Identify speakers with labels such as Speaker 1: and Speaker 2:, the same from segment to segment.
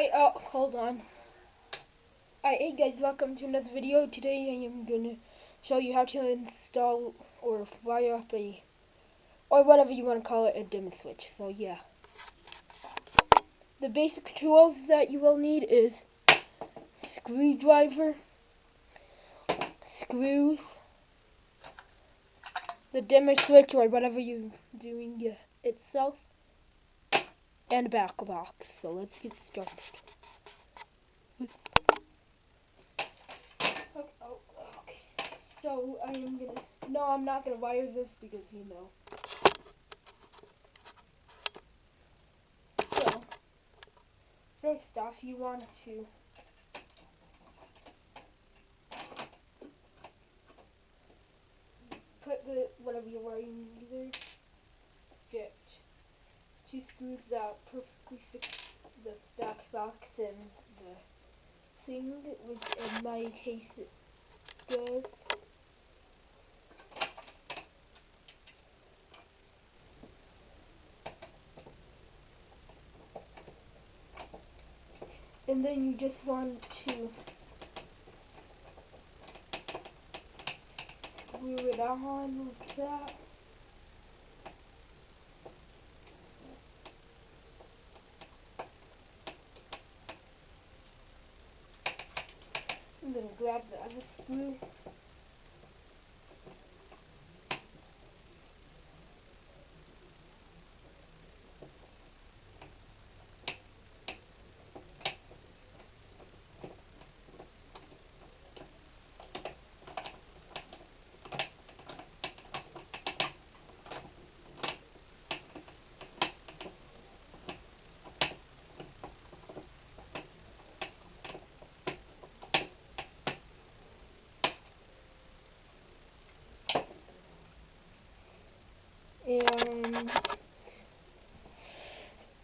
Speaker 1: Hold on. Hey guys, welcome to another video. Today I am gonna show you how to install or wire up or whatever you want to call it, a dimmer switch. So yeah. The basic tools that you will need is screwdriver, screws, the dimmer switch or whatever you're doing itself, and a back box. So let's get started. Okay. So I'm not gonna wire this because So first off, you want to put whatever you're wiring either. Get two screws that perfectly fit the back box and the thing, which in my case it does. And then you just want to screw it on like that. And then grab the other screw.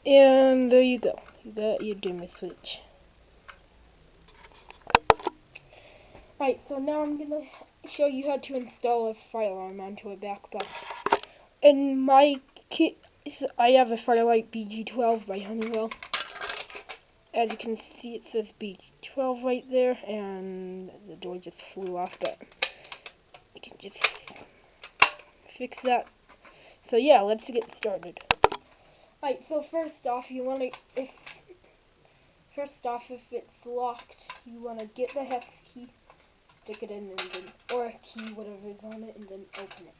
Speaker 1: And there you go. You got your dimmer switch. Alright, so now I'm gonna show you how to install a fire alarm onto a back box. In my case, I have a Firelight BG12 by Honeywell. As you can see, it says BG12 right there, and the door just flew off, but you can just fix that. So yeah, let's get started. Alright, so first off, if it's locked, you wanna get the hex key, stick it in, and then, or a key, whatever is on it, and then open it.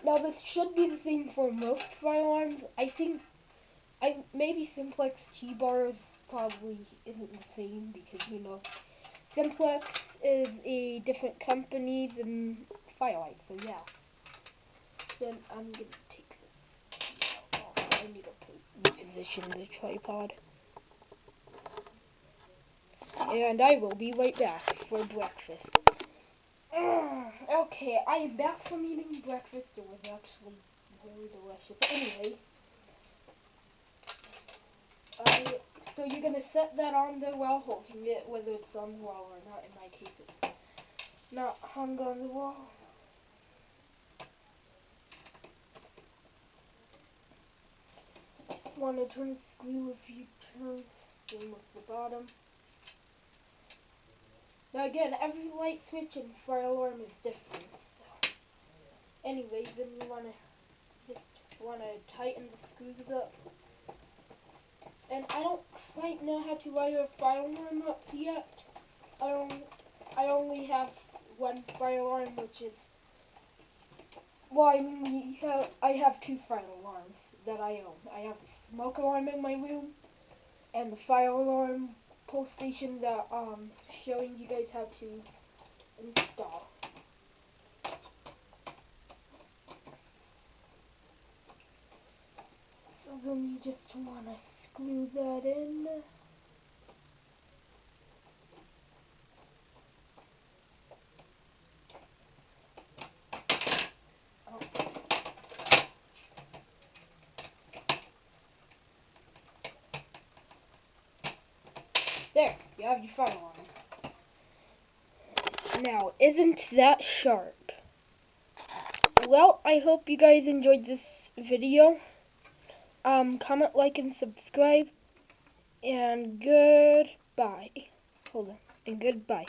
Speaker 1: Now this should be the same for most fire alarms. I think, maybe Simplex key bars probably isn't the same because Simplex is a different company than Firelight. So yeah. Then I'm gonna take this key out. Oh, I need to reposition the tripod. And I will be right back for breakfast. Okay, I am back from eating breakfast. It was actually very delicious. Anyway, so you're gonna set that on there while holding it, whether it's on the wall or not. In my case, it's not hung on the wall. Just want to turn the screw a few turns. Same with the bottom. Now again, every light switch and fire alarm is different. So, anyways, then you wanna tighten the screws up. And I don't quite know how to wire a fire alarm up yet. I only have one fire alarm, which is, well, I have two fire alarms that I own. I have the smoke alarm in my room, and the fire alarm pull station that showing you guys how to install. So then you just want to screw that in. There, you have your fire alarm. Now, isn't that sharp? Well, I hope you guys enjoyed this video. Comment, like, and subscribe. And goodbye. Hold on. And goodbye.